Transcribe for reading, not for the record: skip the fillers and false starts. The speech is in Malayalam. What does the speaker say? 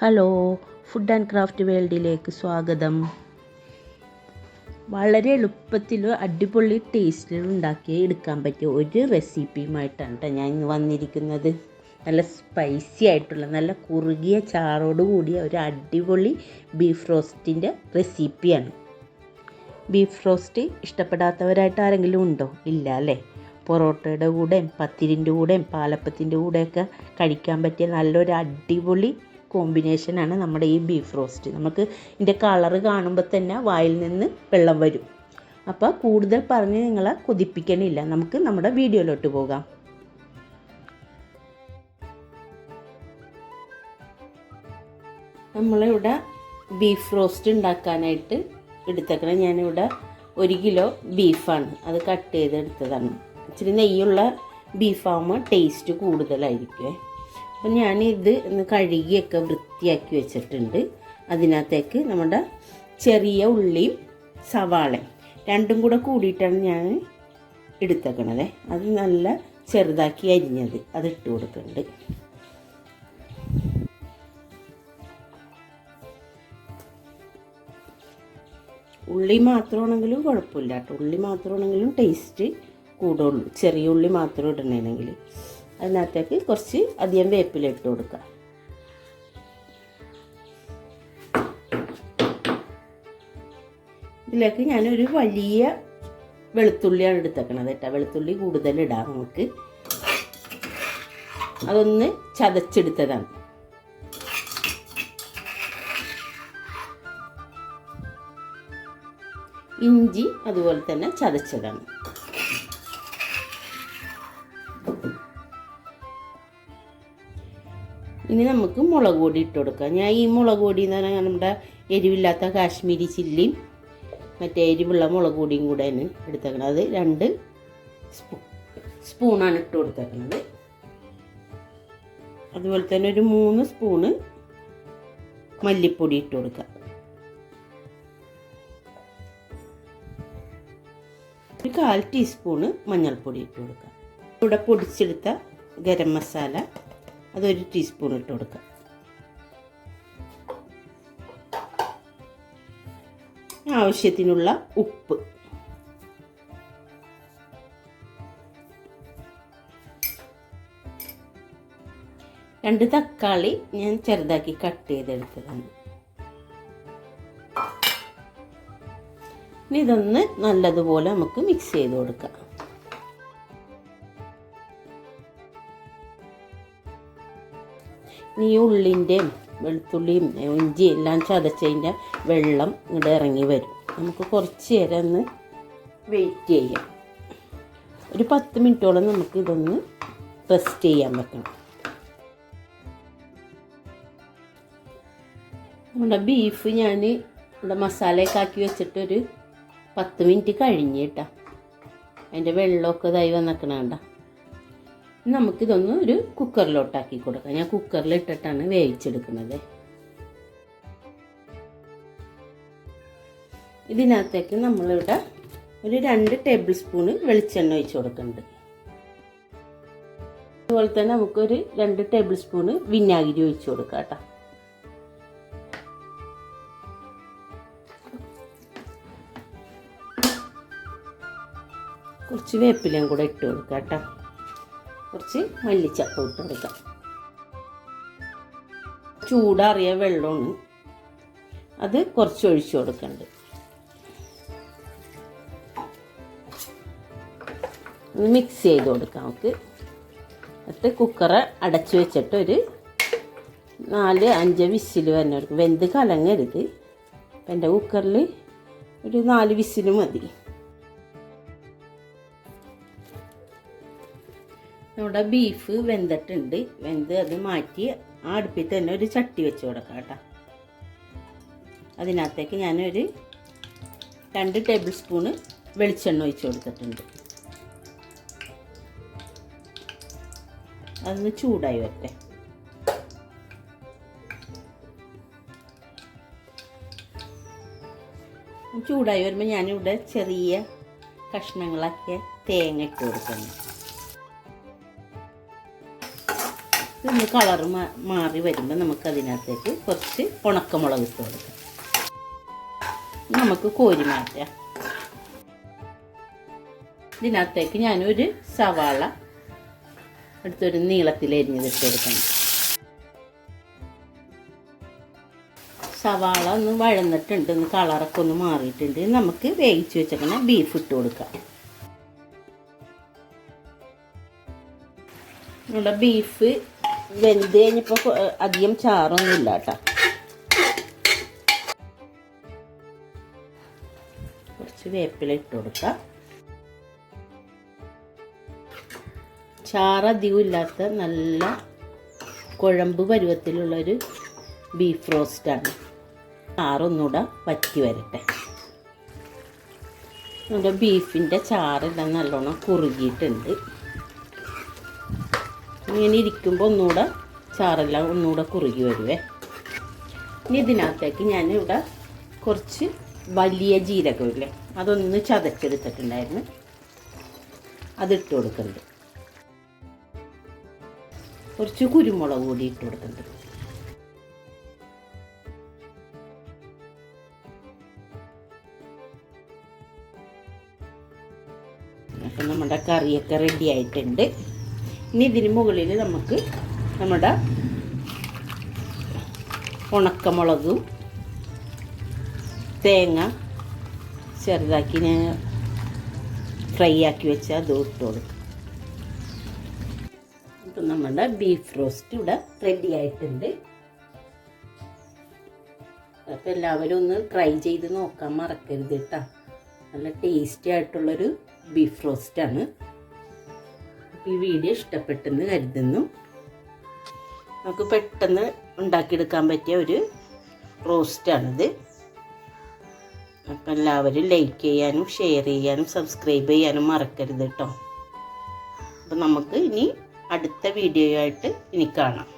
ഹലോ, ഫുഡ് ആൻഡ് ക്രാഫ്റ്റ് വേൾഡിലേക്ക് സ്വാഗതം. വളരെ എളുപ്പത്തിൽ അടിപൊളി ടേസ്റ്റിൽ ഉണ്ടാക്കി എടുക്കാൻ പറ്റിയ ഒരു റെസിപ്പിയുമായിട്ടാണ് കേട്ടോ ഞാൻ ഇന്ന് വന്നിരിക്കുന്നത്. നല്ല സ്പൈസി ആയിട്ടുള്ള നല്ല കുറുകിയ ചാറോട് കൂടിയ ഒരു അടിപൊളി ബീഫ് റോസ്റ്റിൻ്റെ റെസിപ്പിയാണ്. ബീഫ് റോസ്റ്റ് ഇഷ്ടപ്പെടാത്തവരായിട്ട് ആരെങ്കിലും ഉണ്ടോ? ഇല്ല അല്ലേ? പൊറോട്ടയുടെ കൂടെയും പത്തിരിൻ്റെ കൂടെയും പാലപ്പത്തിൻ്റെ കൂടെയൊക്കെ കഴിക്കാൻ പറ്റിയ നല്ലൊരു അടിപൊളി കോമ്പിനേഷനാണ് നമ്മുടെ ഈ ബീഫ് റോസ്റ്റ്. നമുക്ക് ഇതിൻ്റെ കളറ് കാണുമ്പോൾ തന്നെ വായിൽ നിന്ന് വെള്ളം വരും. അപ്പോൾ കൂടുതൽ പറഞ്ഞ് നിങ്ങളെ കൊതിപ്പിക്കണില്ല, നമുക്ക് നമ്മുടെ വീഡിയോയിലോട്ട് പോകാം. നമ്മളിവിടെ ബീഫ് റോസ്റ്റ് ഉണ്ടാക്കാനായിട്ട് എടുത്തേക്കണം. ഞാനിവിടെ 1 കിലോ ബീഫാണ്, അത് കട്ട് ചെയ്തെടുത്തതാണ്. ഇച്ചിരി നെയ്യുള്ള ബീഫാകുമ്പോൾ ടേസ്റ്റ് കൂടുതലായിരിക്കും. അപ്പം ഞാനിത് ഒന്ന് കഴുകിയൊക്കെ വൃത്തിയാക്കി വെച്ചിട്ടുണ്ട്. അതിനകത്തേക്ക് നമ്മുടെ ചെറിയ ഉള്ളിയും സവാളയും രണ്ടും കൂടെ കൂടിയിട്ടാണ് ഞാൻ എടുത്തേക്കണത്. അത് നല്ല ചെറുതാക്കി അരിഞ്ഞത് അത് ഇട്ട് കൊടുക്കുന്നുണ്ട്. ഉള്ളി മാത്രമാണെങ്കിലും കുഴപ്പമില്ല കേട്ടോ, ഉള്ളി മാത്രമാണെങ്കിലും ടേസ്റ്റ് കൂടുള്ളൂ. ചെറിയ ഉള്ളി മാത്രം ഇടണമെങ്കിൽ അതിനകത്തേക്ക് കുറച്ച് അധികം വേപ്പില ഇട്ട് കൊടുക്കുക. ഇതിലേക്ക് ഞാനൊരു വലിയ വെളുത്തുള്ളിയാണ് എടുത്തേക്കണത് കേട്ടോ. വെളുത്തുള്ളി കൂടുതൽ ഇടാം നമുക്ക്. അതൊന്ന് ചതച്ചെടുത്തതാണ്. ഇഞ്ചി അതുപോലെ തന്നെ ചതച്ചതാണ്. ഇനി നമുക്ക് മുളക് പൊടി ഇട്ട് കൊടുക്കാം. ഞാൻ ഈ മുളക് പൊടി എന്ന് പറഞ്ഞാൽ നമ്മുടെ എരിവില്ലാത്ത കാശ്മീരി ചില്ലിയും മറ്റേ എരിവുള്ള മുളക് പൊടിയും കൂടെയാണ് എടുത്തേക്കണത്. അത് 2 സ്പൂണാണ് ഇട്ട് കൊടുത്തേക്കണത്. അതുപോലെ തന്നെ ഒരു 3 സ്പൂണ് മല്ലിപ്പൊടി ഇട്ട് കൊടുക്കുക. ഒരു 1/4 ടീസ്പൂണ് മഞ്ഞൾപ്പൊടി ഇട്ട് കൊടുക്കുക. ഇവിടെ പൊടിച്ചെടുത്ത ഗരം മസാല അതൊരു ടീസ്പൂൺ ഇട്ട് കൊടുക്കുക. ആവശ്യത്തിനുള്ള ഉപ്പ്, രണ്ട് തക്കാളി ഞാൻ ചെറുതാക്കി കട്ട് ചെയ്തെടുത്തതാണ്. ഇനി ഇതൊന്ന് നല്ലതുപോലെ നമുക്ക് മിക്സ് ചെയ്ത് കൊടുക്കാം. ഈ ഉള്ളിൻ്റെയും വെളുത്തുള്ളിയും ഇഞ്ചി എല്ലാം ചതച്ചതിൻ്റെ വെള്ളം ഇങ്ങോട്ട് ഇറങ്ങി വരും. നമുക്ക് കുറച്ച് നേരം ഒന്ന് വെയിറ്റ് ചെയ്യാം. ഒരു 10 മിനിറ്റോളം നമുക്ക് ഇതൊന്ന് റെസ്റ്റ് ചെയ്യാൻ വെക്കണം. നമ്മുടെ ബീഫ് ഞാൻ ഇവിടെ മസാലയൊക്കെ ആക്കി വെച്ചിട്ടൊരു 10 മിനിറ്റ് കഴിഞ്ഞ് കേട്ടോ. അതിൻ്റെ വെള്ളമൊക്കെ ഇതായി വന്നിക്കണണ്ട. നമുക്കിതൊന്ന് ഒരു കുക്കറിലോട്ടാക്കി കൊടുക്കാം. ഞാൻ കുക്കറിലിട്ടിട്ടാണ് വേവിച്ചെടുക്കുന്നത്. ഇതിനകത്തേക്ക് നമ്മളിവിടെ ഒരു 2 ടേബിൾ സ്പൂണ് വെളിച്ചെണ്ണ ഒഴിച്ച് കൊടുക്കുന്നുണ്ട്. അതുപോലെ തന്നെ നമുക്കൊരു 2 ടേബിൾ സ്പൂണ് വിനാഗിരി ഒഴിച്ച് കൊടുക്കാം കേട്ടോ. കുറച്ച് വേപ്പിലയും കൂടെ ഇട്ട് കൊടുക്കാം കേട്ടോ. കുറച്ച് മല്ലിച്ചപ്പ് ഇട്ട് കൊടുക്കാം. ചൂടാറിയ വെള്ളമാണ്, അത് കുറച്ച് ഒഴിച്ചു കൊടുക്കുന്നുണ്ട്. ഒന്ന് മിക്സ് ചെയ്ത് കൊടുക്കാം നമുക്ക്. എന്നിട്ട് കുക്കറ് അടച്ചു വെച്ചിട്ട് ഒരു 4-5 വിസിൽ തന്നെ കൊടുക്കും. വെന്ത് കലങ്ങരുത്. അപ്പം എൻ്റെ കുക്കറിൽ ഒരു 4 വിസിൽ മതി. നമ്മുടെ ബീഫ് വെന്തിട്ടുണ്ട്. അത് മാറ്റി ആ അടുപ്പിൽ തന്നെ ഒരു ചട്ടി വെച്ച് കൊടുക്കാം കേട്ടോ. അതിനകത്തേക്ക് ഞാനൊരു 2 ടേബിൾ സ്പൂണ് വെളിച്ചെണ്ണ ഒഴിച്ച് കൊടുത്തിട്ടുണ്ട്. അതൊന്ന് ചൂടായി വരട്ടെ. ചൂടായി വരുമ്പോൾ ഞാനിവിടെ ചെറിയ കഷ്ണങ്ങളാക്കിയ തേങ്ങ ഇട്ട് കൊടുക്കുന്നു. ഇത് ഒന്ന് കളർ മാറി വരുമ്പോൾ നമുക്കതിനകത്തേക്ക് കുറച്ച് ഉണക്കമുളക് ഇട്ട് കൊടുക്കാം. നമുക്ക് കോരി മാറ്റാം. ഇതിനകത്തേക്ക് ഞാനൊരു സവാള എടുത്തൊരു നീളത്തിൽ അരിഞ്ഞതിട്ട് കൊടുക്കണം. സവാള ഒന്ന് വഴന്നിട്ടുണ്ട്, ഒന്ന് കളറൊക്കെ ഒന്ന് മാറിയിട്ടുണ്ട്. നമുക്ക് വേവിച്ച് വെച്ചേക്കണ ബീഫ് ഇട്ട് കൊടുക്കാം. നമ്മുടെ ബീഫ് വെന്ത് കഴിഞ്ഞപ്പോൾ അധികം ചാറൊന്നും ഇല്ല കേട്ടോ. കുറച്ച് വേപ്പില ഇട്ട് കൊടുക്കാം. ചാറധികം ഇല്ലാത്ത നല്ല കുഴമ്പ് പരുവത്തിലുള്ളൊരു ബീഫ് റോസ്റ്റാണ്. ചാറൊന്നുകൂടെ വറ്റി വരട്ടെ. നമ്മുടെ ബീഫിൻ്റെ ചാറെല്ലാം നല്ലോണം കുറുകിയിട്ടുണ്ട്. ഇങ്ങനെ ഇരിക്കുമ്പോൾ ഒന്നുകൂടെ ചാറെല്ലാം ഒന്നുകൂടെ കുറുകി വരുവേ. ഇനി ഇതിനകത്തേക്ക് ഞാനിവിടെ കുറച്ച് വലിയ ജീരകമില്ലേ, അതൊന്ന് ചതച്ചെടുത്തിട്ടുണ്ടായിരുന്നു, അതിട്ട് കൊടുക്കുന്നുണ്ട്. കുറച്ച് കുരുമുളക് കൂടി ഇട്ട് കൊടുക്കുന്നുണ്ട്. അപ്പം നമ്മുടെ കറിയൊക്കെ റെഡി ആയിട്ടുണ്ട്. ഇനി ഇതിന് മുകളിൽ നമുക്ക് നമ്മുടെ ഉണക്കമുളകും തേങ്ങ ചെറുതാക്കി ഞാൻ ഫ്രൈ ആക്കി വെച്ച് അതും ഇട്ട് കൊടുക്കും. അപ്പം നമ്മുടെ ബീഫ് റോസ്റ്റ് ഇവിടെ റെഡി ആയിട്ടുണ്ട്. അപ്പം എല്ലാവരും ഒന്ന് ട്രൈ ചെയ്ത് നോക്കാൻ മറക്കരുത് കേട്ടോ. നല്ല ടേസ്റ്റി ആയിട്ടുള്ളൊരു ബീഫ് റോസ്റ്റാണ്. ഈ വീഡിയോ ഇഷ്ടപ്പെട്ടെന്ന് കരുതുന്നു. നമുക്ക് പെട്ടെന്ന് ഉണ്ടാക്കിയെടുക്കാൻ പറ്റിയ ഒരു റോസ്റ്റാണിത്. അപ്പം എല്ലാവരും ലൈക്ക് ചെയ്യാനും ഷെയർ ചെയ്യാനും സബ്സ്ക്രൈബ് ചെയ്യാനും മറക്കരുത് കേട്ടോ. അപ്പം നമുക്ക് ഇനി അടുത്ത വീഡിയോ ആയിട്ട് ഇനി കാണാം.